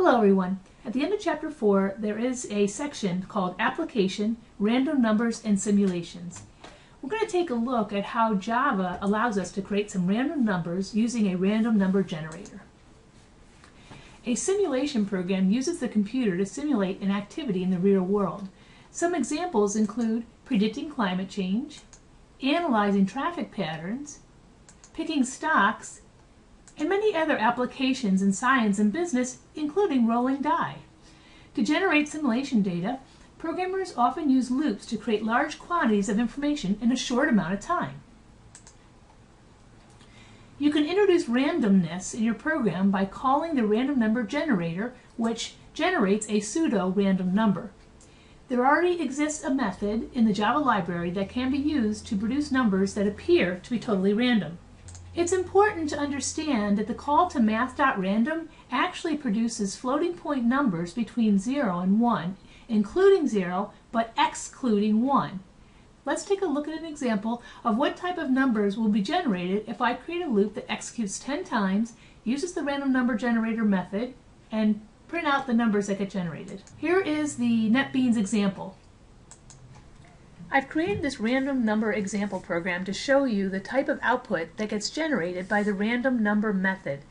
Hello everyone. At the end of Chapter 4 there is a section called Application, Random Numbers and Simulations. We're going to take a look at how Java allows us to create some random numbers using a random number generator. A simulation program uses the computer to simulate an activity in the real world. Some examples include predicting climate change, analyzing traffic patterns, picking stocks, and many other applications in science and business, including rolling die. To generate simulation data, programmers often use loops to create large quantities of information in a short amount of time. You can introduce randomness in your program by calling the random number generator, which generates a pseudo-random number. There already exists a method in the Java library that can be used to produce numbers that appear to be totally random. It's important to understand that the call to math.random actually produces floating point numbers between 0 and 1, including 0 but excluding 1. Let's take a look at an example of what type of numbers will be generated if I create a loop that executes 10 times, uses the random number generator method, and print out the numbers that get generated. Here is the NetBeans example. I've created this random number example program to show you the type of output that gets generated by the random number method.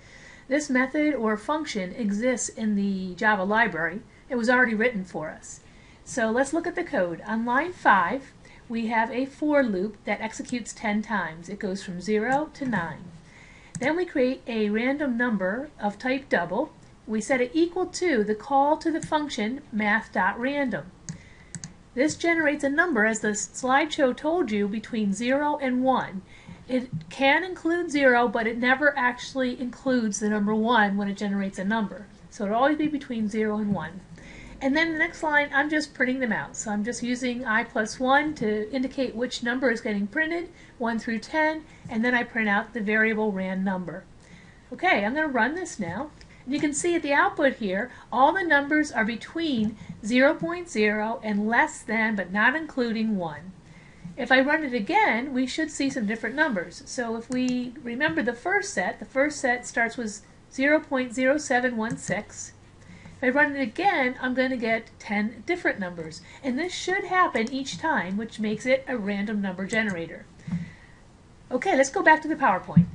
This method or function exists in the Java library. It was already written for us. So let's look at the code. On line 5, we have a for loop that executes 10 times. It goes from 0 to 9. Then we create a random number of type double. We set it equal to the call to the function math.random. This generates a number, as the slideshow told you, between 0 and 1. It can include 0, but it never actually includes the number 1 when it generates a number. So it'll always be between 0 and 1. And then the next line, I'm just printing them out. So I'm just using I plus 1 to indicate which number is getting printed, 1 through 10, and then I print out the variable ran number. Okay, I'm going to run this now. You can see at the output here, all the numbers are between 0.0 and less than, but not including 1. If I run it again, we should see some different numbers. So if we remember the first set starts with 0.0716. If I run it again, I'm going to get 10 different numbers. And this should happen each time, which makes it a random number generator. Okay, let's go back to the PowerPoint.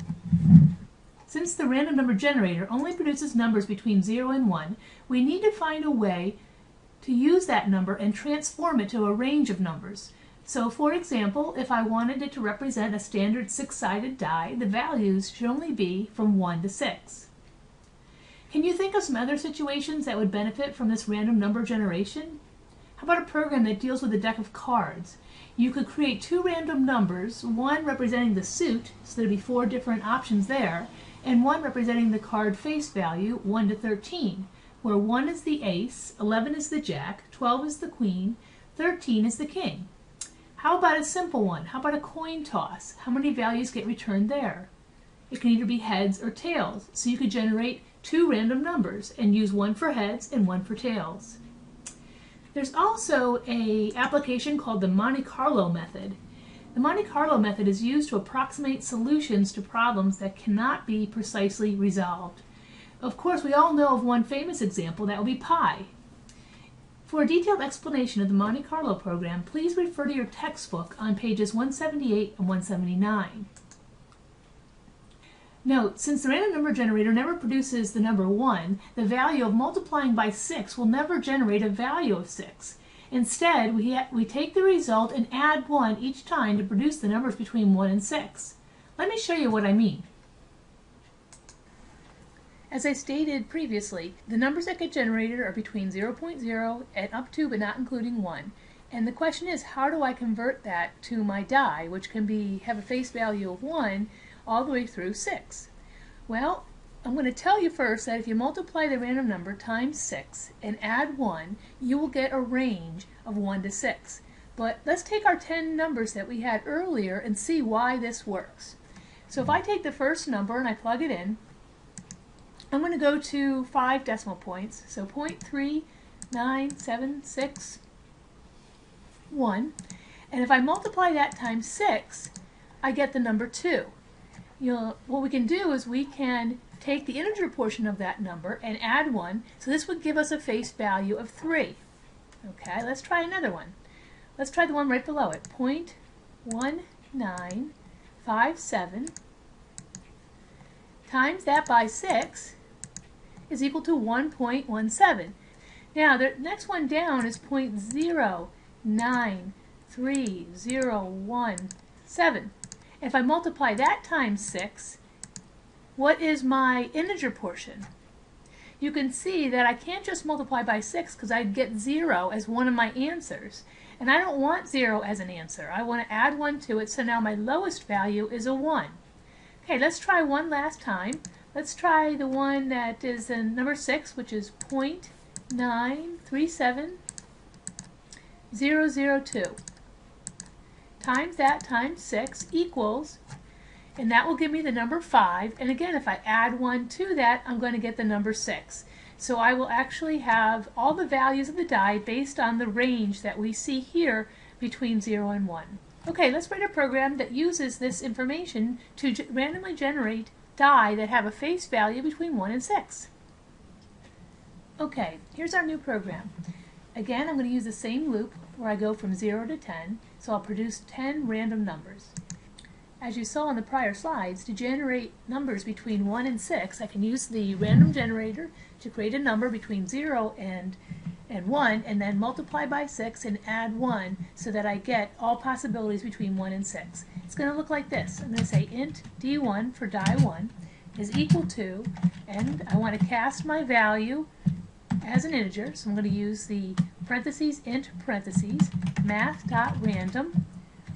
Since the random number generator only produces numbers between 0 and 1, we need to find a way to use that number and transform it to a range of numbers. So for example, if I wanted it to represent a standard 6-sided die, the values should only be from 1 to 6. Can you think of some other situations that would benefit from this random number generation? How about a program that deals with a deck of cards? You could create 2 random numbers, one representing the suit, so there'd be 4 different options there, and one representing the card face value, 1 to 13, where 1 is the ace, 11 is the jack, 12 is the queen, 13 is the king. How about a simple one? How about a coin toss? How many values get returned there? It can either be heads or tails, so you could generate 2 random numbers and use one for heads and one for tails. There's also an application called the Monte Carlo method. The Monte Carlo method is used to approximate solutions to problems that cannot be precisely resolved. Of course, we all know of one famous example, that would be pi. For a detailed explanation of the Monte Carlo program, please refer to your textbook on pages 178 and 179. Note, since the random number generator never produces the number 1, the value of multiplying by 6 will never generate a value of 6. Instead, we take the result and add 1 each time to produce the numbers between 1 and 6. Let me show you what I mean. As I stated previously, the numbers that get generated are between 0.0 and up to but not including 1. And the question is, how do I convert that to my die, which can have a face value of 1 all the way through 6? Well, I'm going to tell you first that if you multiply the random number times 6 and add 1, you will get a range of 1 to 6. But let's take our 10 numbers that we had earlier and see why this works. So if I take the first number and I plug it in, I'm going to go to 5 decimal points, so 0.39761. And if I multiply that times 6, I get the number 2. What we can do is we can take the integer portion of that number and add 1, so this would give us a face value of 3. Okay, let's try another one. Let's try the one right below it. 0.1957 times that by 6 is equal to 1.17. Now the next one down is 0.093017. If I multiply that times 6, what is my integer portion? You can see that I can't just multiply by 6 because I'd get 0 as one of my answers. And I don't want 0 as an answer. I want to add 1 to it, so now my lowest value is a 1. Okay, let's try one last time. Let's try the one that is in number 6, which is 0.937002. Times that times 6 equals, and that will give me the number 5. And again, if I add 1 to that, I'm going to get the number 6. So I will actually have all the values of the die based on the range that we see here between 0 and 1. Okay, let's write a program that uses this information to randomly generate die that have a face value between 1 and 6. Okay, here's our new program. Again, I'm going to use the same loop where I go from 0 to 10, so I'll produce 10 random numbers. As you saw in the prior slides, to generate numbers between 1 and 6, I can use the random generator to create a number between 0 and 1, and then multiply by 6 and add 1 so that I get all possibilities between 1 and 6. It's going to look like this. I'm going to say int d1 for die 1 is equal to, and I want to cast my value as an integer, so I'm going to use the parentheses int parentheses math.random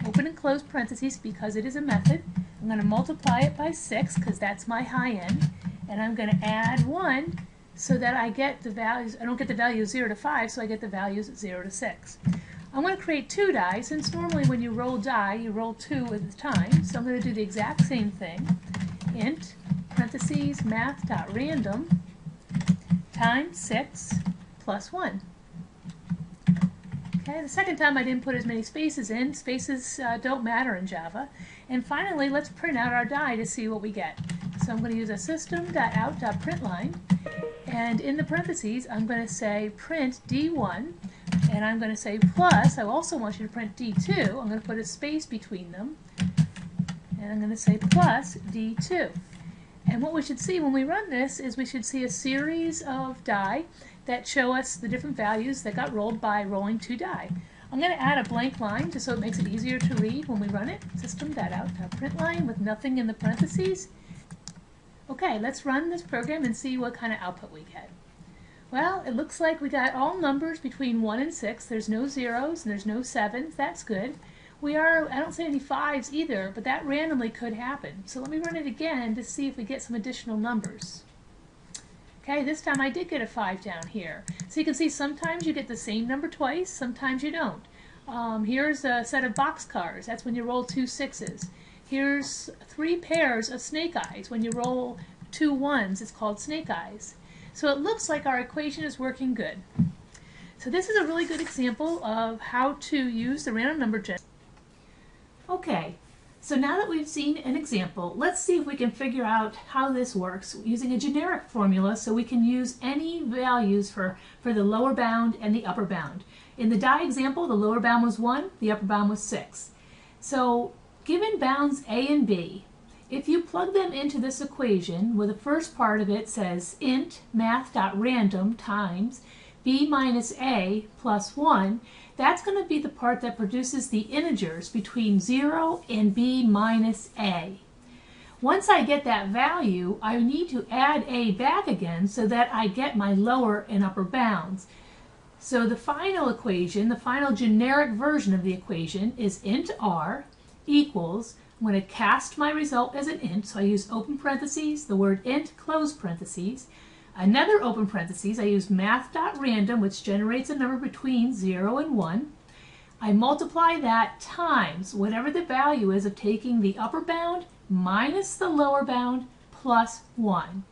open and close parentheses because it is a method. I'm going to multiply it by 6 because that's my high end, and I'm going to add 1 so that I get the values. I don't get the values 0 to 5, so I get the values 0 to 6. I'm going to create 2 die, since normally when you roll die, you roll 2 at a time, so I'm going to do the exact same thing. Int parentheses math.random times 6 plus 1. Okay, the second time I didn't put as many spaces in. Spaces don't matter in Java. And finally, let's print out our die to see what we get. So I'm going to use a system.out.println, and in the parentheses I'm going to say print D1, and I'm going to say plus, I also want you to print D2. I'm going to put a space between them, and I'm going to say plus D2. And what we should see when we run this is we should see a series of die that show us the different values that got rolled by rolling 2 die. I'm going to add a blank line just so it makes it easier to read when we run it. System.out.println with nothing in the parentheses. Okay, let's run this program and see what kind of output we get. Well, it looks like we got all numbers between 1 and 6. There's no zeros and there's no 7s. That's good. I don't see any 5s either, but that randomly could happen. So let me run it again to see if we get some additional numbers. Okay, this time I did get a 5 down here. So you can see sometimes you get the same number twice, sometimes you don't. Here's a set of boxcars. That's when you roll 2 6s. Here's 3 pairs of snake eyes. When you roll 2 1s, it's called snake eyes. So it looks like our equation is working good. So this is a really good example of how to use the random number generator. Okay, so now that we've seen an example, let's see if we can figure out how this works using a generic formula so we can use any values for the lower bound and the upper bound. In the die example, the lower bound was 1, the upper bound was 6. So given bounds A and B, if you plug them into this equation, where the first part of it says int math.random times b minus a plus 1, that's going to be the part that produces the integers between 0 and b minus a. Once I get that value, I need to add a back again so that I get my lower and upper bounds. So the final equation, the final generic version of the equation is int r equals, I'm going to cast my result as an int, so I use open parentheses, the word int, close parentheses. Another open parentheses, I use math.random, which generates a number between 0 and 1. I multiply that times whatever the value is of taking the upper bound minus the lower bound plus 1.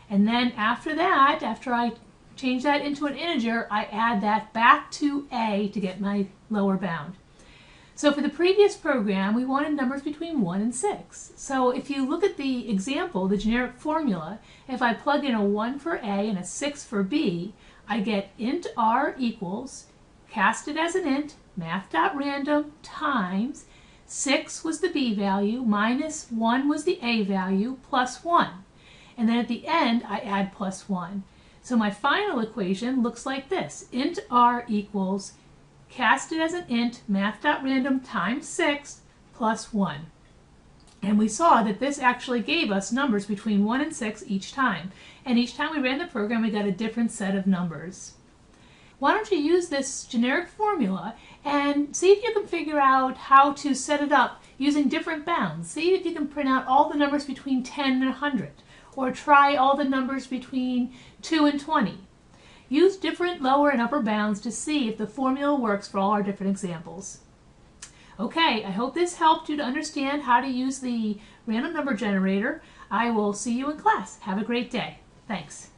And then after that, after I change that into an integer, I add that back to a to get my lower bound. So for the previous program, we wanted numbers between 1 and 6. So if you look at the example, the generic formula, if I plug in a 1 for A and a 6 for B, I get int r equals, cast it as an int, math.random times 6 was the B value, minus 1 was the A value, plus 1. And then at the end, I add plus 1. So my final equation looks like this. Int r equals, cast it as an int, math.random times 6 plus 1. And we saw that this actually gave us numbers between 1 and 6 each time. And each time we ran the program, we got a different set of numbers. Why don't you use this generic formula and see if you can figure out how to set it up using different bounds. See if you can print out all the numbers between 10 and 100, or try all the numbers between 2 and 20. Use different lower and upper bounds to see if the formula works for all our different examples. Okay, I hope this helped you to understand how to use the random number generator. I will see you in class. Have a great day. Thanks.